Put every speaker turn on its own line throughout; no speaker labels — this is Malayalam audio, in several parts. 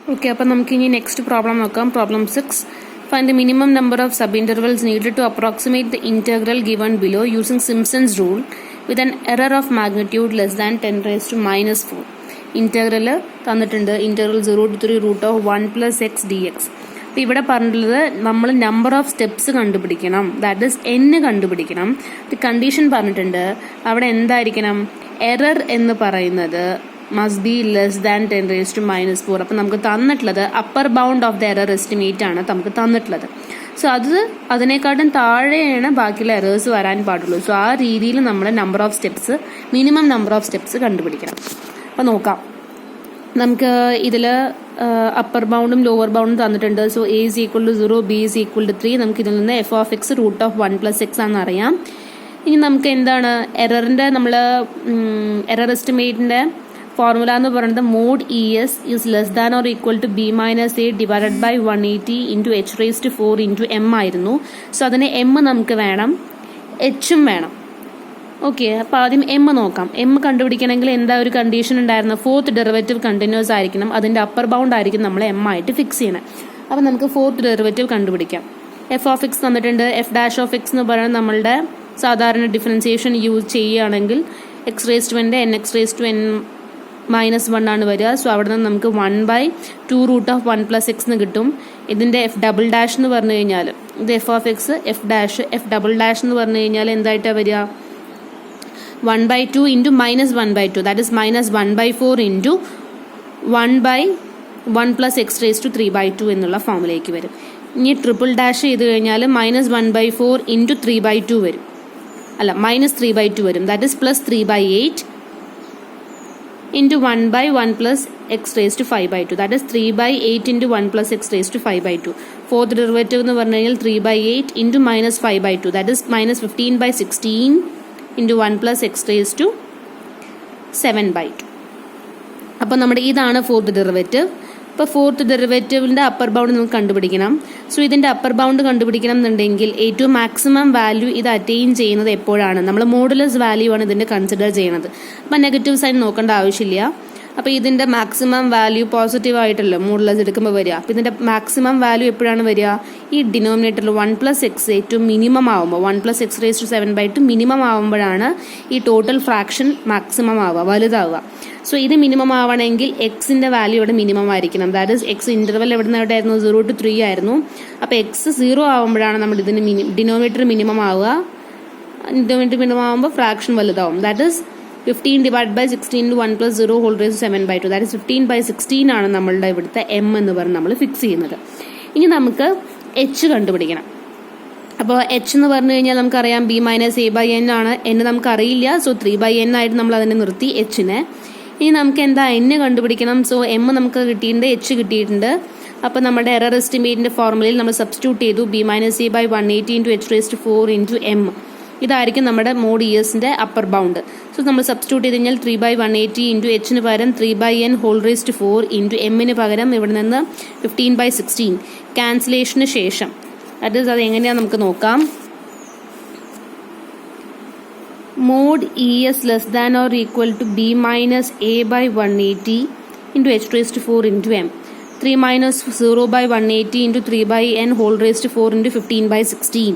Okay, അപ്പോൾ നമുക്ക് ഇനി നെക്സ്റ്റ് പ്രോബ്ലം നോക്കാം. Problem 6. Find the minimum number of subintervals needed to approximate the integral given below using Simpson's rule with an error of magnitude less than 10 raised to minus 4. Integral തന്നിട്ടുണ്ട്. Integral 0 to 3 root of 1 plus x dx. അപ്പോൾ ഇവിടെ പറഞ്ഞിട്ടുള്ളത് നമ്മൾ നമ്പർ ഓഫ് സ്റ്റെപ്സ് കണ്ടുപിടിക്കണം, ദാറ്റ് ഈസ് n കണ്ടുപിടിക്കണം. കണ്ടീഷൻ പറഞ്ഞിട്ടുണ്ട്. അവിടെ എന്തായിരിക്കണം? എറർ എന്ന് പറയുന്നത് must be less than 10 raised to minus 4. അപ്പം നമുക്ക് തന്നിട്ടുള്ളത് upper bound of the error estimate ആണ് നമുക്ക് തന്നിട്ടുള്ളത്. സോ അതിനെക്കാട്ടും താഴെയാണ് ബാക്കിയുള്ള എറേഴ്സ് വരാൻ പാടുള്ളൂ. സോ ആ രീതിയിൽ നമ്മൾ number of steps, minimum number of steps കണ്ടുപിടിക്കണം. അപ്പോൾ നോക്കാം. നമുക്ക് ഇതിൽ അപ്പർ ബൗണ്ടും ലോവർ ബൗണ്ടും തന്നിട്ടുണ്ട്. So a is equal to 0, b is equal to 3. നമുക്ക് ഇതിൽ നിന്ന് f of x root of 1 plus x ആണെന്ന് അറിയാം. ഇനി നമുക്ക് എന്താണ് എററിൻ്റെ, നമ്മൾ എറർ എസ്റ്റിമേറ്റിൻ്റെ ഫോർമുല എന്ന് പറയുന്നത് mod e s is less than or equal to b minus a divided by 180 into h raise to 4 into m ആയിരുന്നു. സോ അതിന് എം നമുക്ക് വേണം, എച്ചും വേണം. ഓക്കെ, അപ്പോൾ ആദ്യം എം നോക്കാം. എം കണ്ടുപിടിക്കണമെങ്കിൽ എന്താ ഒരു കണ്ടീഷൻ ഉണ്ടായിരുന്നു? ഫോർത്ത് ഡെറിവേറ്റീവ് കണ്ടിന്യൂസ് ആയിരിക്കണം, അതിൻ്റെ അപ്പർ ബൗണ്ട് ആയിരിക്കും നമ്മൾ എം ആയിട്ട് ഫിക്സ് ചെയ്യണം. അപ്പോൾ നമുക്ക് ഫോർത്ത് ഡെറിവേറ്റീവ് കണ്ടുപിടിക്കാം. എഫ് ഓഫ് എക്സ് തന്നിട്ടുണ്ട്. എഫ് ഡാഷ് ഓഫ് എക്സ് എന്ന് പറയുന്നത് നമ്മളുടെ സാധാരണ ഡിഫറൻസിയേഷൻ യൂസ് ചെയ്യുകയാണെങ്കിൽ എക്സ് റേസ് ടു എൻ്റെ n x raise to n minus 1 ആണ് വരിക. സോ അവിടെ നിന്ന് നമുക്ക് 1/2 റൂട്ട് ഓഫ് 1 plus x എന്ന് കിട്ടും. ഇതിൻ്റെ എഫ് ഡബിൾ ഡാഷ് എന്ന് പറഞ്ഞു കഴിഞ്ഞാൽ ഇത് f of x, f dash, f double dash എന്ന് പറഞ്ഞു കഴിഞ്ഞാൽ എന്തായിട്ടാണ് വരിക? 1/2 into minus 1/2, that is minus 1/4 into 1/1 plus x raise to 3/2 എന്നുള്ള ഫോമിലേക്ക് വരും. ഇനി ട്രിപ്പിൾ ഡാഷ് ചെയ്ത് കഴിഞ്ഞാൽ മൈനസ് 1/4 ഇൻറ്റു 3/2 വരും, അല്ല മൈനസ് 3/2 വരും. That is plus 3/8 into 1/1 plus x raised to 5/2. That is 3/8 into 1 plus x raised to 5/2. Fourth derivative എന്ന് പറഞ്ഞു കഴിഞ്ഞാൽ 3/8 into minus 5/2. That is minus 15/16 into 1 plus x raised to 7/2. അപ്പോൾ നമ്മുടെ ഇതാണ് ഫോർത്ത് ഡെറിവേറ്റീവ്. ഇപ്പോൾ ഫോർത്ത് ഡെറിവേറ്റീവിൻ്റെ അപ്പർ ബൗണ്ട് നമുക്ക് കണ്ടുപിടിക്കണം. സോ ഇതിൻ്റെ അപ്പർ ബൗണ്ട് കണ്ടുപിടിക്കണം എന്നുണ്ടെങ്കിൽ ഏറ്റവും മാക്സിമം വാല്യൂ ഇത് അറ്റൈൻ ചെയ്യുന്നത് എപ്പോഴാണ്? നമ്മൾ മോഡുലസ് വാല്യൂ ആണ് ഇതിൻ്റെ കൺസിഡർ ചെയ്യുന്നത്. അപ്പം നെഗറ്റീവ് സൈൻ നോക്കേണ്ട ആവശ്യമില്ല. അപ്പോൾ ഇതിൻ്റെ മാക്സിമം വാല്യൂ പോസിറ്റീവ് ആയിട്ടല്ലോ മോഡുലസ് എടുക്കുമ്പോൾ വരിക. അപ്പോൾ ഇതിൻ്റെ മാക്സിമം വാല്യൂ എപ്പോഴാണ് വരിക? ഈ ഡിനോമിനേറ്ററിൽ 1 plus x ഏറ്റവും മിനിമം ആവുമ്പോൾ 1 plus x raised to 7/2 minimum ആവുമ്പോഴാണ് ഈ ടോട്ടൽ ഫ്രാക്ഷൻ മാക്സിമം ആവുക, വലുതാവുക. സോ ഇത് മിനിമം ആവണമെങ്കിൽ എക്സിൻ്റെ വാല്യൂ ഇവിടെ മിനിമം ആയിരിക്കണം. ദാറ്റ് ഈസ് എക്സ് ഇൻ്റർവൽ എവിടെയായിരുന്നു? 0 to 3 ആയിരുന്നു. അപ്പോൾ എക്സ് 0 ആവുമ്പോഴാണ് നമ്മൾ ഇതിന് ഡിനോമിനേറ്റർ മിനിമം ആവുക. ഡിനോമിനേറ്റർ മിനിമം ആവുമ്പോൾ ഫ്രാക്ഷൻ വലുതാവും. That is 15 divided by 16 into 1 plus 0 whole raised to 7/2. That is 15/16 ആണ് നമ്മളുടെ ഇവിടുത്തെ എം എന്ന് പറഞ്ഞ് നമ്മൾ ഫിക്സ് ചെയ്യുന്നത്. ഇനി നമുക്ക് എച്ച് കണ്ടുപിടിക്കണം. അപ്പോൾ എച്ച് എന്ന് പറഞ്ഞു കഴിഞ്ഞാൽ നമുക്കറിയാം b minus a by n ആണ്. എൻ നമുക്കറിയില്ല. സോ 3/n ആയിട്ട് നമ്മൾ അതിനെ നിർത്തി എച്ചിനെ. ഇനി നമുക്ക് എന്താ എൻ കണ്ടുപിടിക്കണം. സോ എം നമുക്ക് കിട്ടിയിട്ടുണ്ട്, എച്ച് കിട്ടിയിട്ടുണ്ട്. അപ്പോൾ നമ്മുടെ എറർ എസ്റ്റിമേറ്റിൻ്റെ ഫോർമുലയിൽ നമ്മൾ സബ്സ്റ്റിറ്റ്യൂട്ട് ചെയ്തു. B minus a by 180 into h raise to 4 into m. ഇതായിരിക്കും നമ്മുടെ മോഡ് ഇ എസിൻ്റെ അപ്പർ ബൗണ്ട്. സോ നമ്മൾ സബ്സ്റ്റിറ്റ്യൂട്ട് ചെയ്ത് കഴിഞ്ഞാൽ 3/180 ഇൻറ്റു എച്ചിന് പകരം 3/n whole raise to 4 into എമ്മിന് പകരം ഇവിടെ നിന്ന് 15/16 ക്യാൻസലേഷന് ശേഷം. അത് എങ്ങനെയാണെന്ന് നമുക്ക് നോക്കാം. Mod e s less than or equal to b minus a by 180 into h raise to 4 into m. 3 minus 0/180 into 3/n whole raise to 4 into 15/16.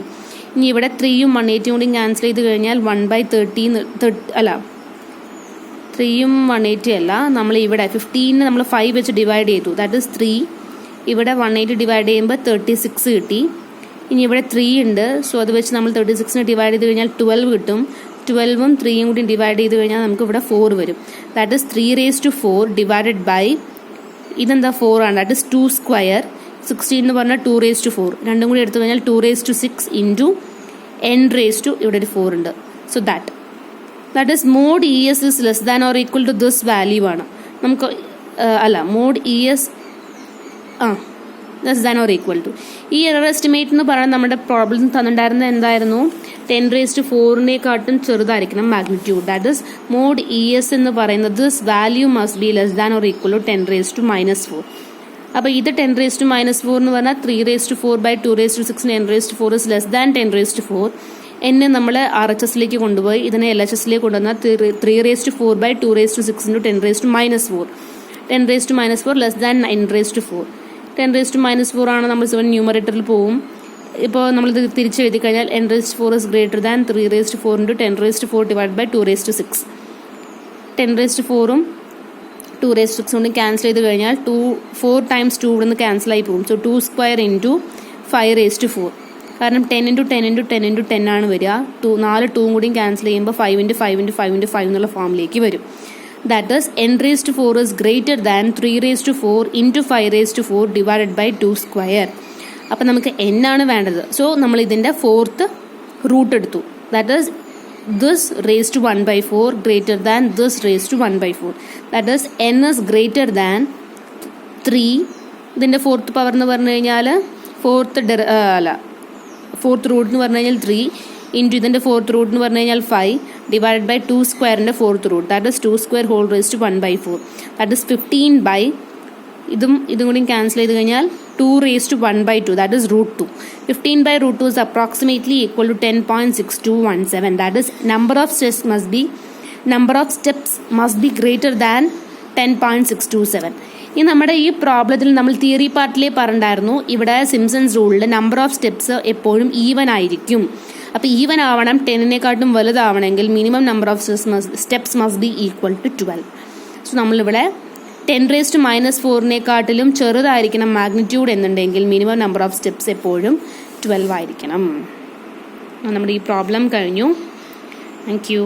ഇനി ഇവിടെ 3യും 180 കൂടി ക്യാൻസൽ ചെയ്ത് കഴിഞ്ഞാൽ 1/30 അല്ല 3യും 180 അല്ല, നമ്മൾ ഇവിടെ 15 നമ്മൾ 5 വെച്ച് ഡിവൈഡ് ചെയ്തു. That is 3. ഇവിടെ 180 ഡിവൈഡ് ചെയ്യുമ്പോൾ 36 കിട്ടി. ഇനി ഇവിടെ 3 ഉണ്ട്. സോ അത് വെച്ച് നമ്മൾ 36നെ ഡിവൈഡ് ചെയ്ത് കഴിഞ്ഞാൽ 12 കിട്ടും. 12ഉം 3യും കൂടി ഡിവൈഡ് ചെയ്ത് കഴിഞ്ഞാൽ നമുക്ക് ഇവിടെ 4 വരും. That is 3 raised to 4 divided by ഇതെന്താ 4 ആണ്. That is 2 square. 16 എന്ന് പറഞ്ഞാൽ 2 raised to 4. രണ്ടും കൂടി എടുത്തു കഴിഞ്ഞാൽ 2 raised to 6 into n raised to ഇവിടെ ഒരു 4 ഉണ്ട്. So that is mod e s is less than or equal to this value ആണ്. നമുക്ക് അല്ല mod e s less than or equal to ഈ എറർ എസ്റ്റിമേറ്റ് എന്ന് പറയുന്നത് നമ്മുടെ പ്രോബ്ലം തന്നിട്ടുണ്ടായിരുന്നത് എന്തായിരുന്നു? 10 raised to 4-നേക്കാട്ടും ചെറുതായിരിക്കണം magnitude. That is mod e s എന്ന് പറയുന്നത് this value must be less than or equal to 10 raised to -4. അപ്പോൾ ഇത് 10 raised to -4 എന്ന് പറഞ്ഞാൽ 3 raised to 4 by 2 raised to 6 n raised to 4 is less than 10 raised to 4. എന്നെ നമ്മൾ RHSലേക്ക് കൊണ്ടുപോയി ഇതിനെ LHSലേക്ക് കൊണ്ടുവന്നാൽ 3 raised to 4 by 2 raised to 6 into 10 raised to -4. 10⁻⁴ less than 9⁴. 10⁻⁴ ആണ് നമ്മൾ ന്യൂമറേറ്ററിൽ പോവും. ഇപ്പോൾ നമ്മളിത് തിരിച്ചെഴുതി കഴിഞ്ഞാൽ n⁴ is greater than 3⁴ into 10⁴ divided by 2⁶. 10⁴ 2⁶ കൊണ്ട് ക്യാൻസൽ ചെയ്ത് കഴിഞ്ഞാൽ 4 times 2 ഇവിടെ നിന്ന് ക്യാൻസൽ ആയി പോകും. So 2² into 5⁴. കാരണം 10 into 10 into 10 into 10 ആണ് വരിക. 4 2 കൂടിയും ക്യാൻസൽ ചെയ്യുമ്പോൾ 5 into 5 into 5 into 5 എന്നുള്ള ഫോമിലേക്ക് വരും. That is n⁴ is greater than 3⁴ into 5⁴ divided by 2². അപ്പം നമുക്ക് n ആണ് വേണ്ടത്. സോ നമ്മൾ ഇതിൻ്റെ 4th റൂട്ട് എടുത്തു. That is this raised to 1/4 greater than this raised to 1/4. That is n is greater than 3. ഇതിൻ്റെ 4th പവർ എന്ന് പറഞ്ഞു കഴിഞ്ഞാൽ 4th റൂട്ട് എന്ന് പറഞ്ഞു കഴിഞ്ഞാൽ 3 ഇൻറ്റു ഇതിൻ്റെ 4th റൂട്ട് എന്ന് പറഞ്ഞു കഴിഞ്ഞാൽ 5 divide by 2² 4th root. That is 2² whole raise to 1/4. That is 15 by ഇതും കൂടി ക്യാൻസൽ ചെയ്ത് കഴിഞ്ഞാൽ 2 raised to 1/2. That is root 2. 15 by root 2 is approximately equal to 10.6217. That is number of steps must be greater than 10.627. ഇനി നമ്മുടെ ഈ പ്രോബ്ലത്തിൽ നമ്മൾ തിയറി പാർട്ടിലേ പറഞ്ഞിട്ടുണ്ടായിരുന്നു, ഇവിടെ സിംസൺസ് റൂളിൽ നമ്പർ ഓഫ് സ്റ്റെപ്സ് എപ്പോഴും ഈവൻ ആയിരിക്കും. അപ്പോൾ ഈവൻ ആവണം, 10-നേക്കാട്ടും വലുതാവണമെങ്കിൽ minimum number of steps must be equal to 12. So നമ്മളിവിടെ 10⁻⁴ ചെറുതായിരിക്കണം മാഗ്നിറ്റ്യൂഡ് എന്നുണ്ടെങ്കിൽ മിനിമം നമ്പർ ഓഫ് സ്റ്റെപ്സ് എപ്പോഴും 12 ആയിരിക്കണം. നമ്മുടെ ഈ പ്രോബ്ലം കഴിഞ്ഞു. Thank you.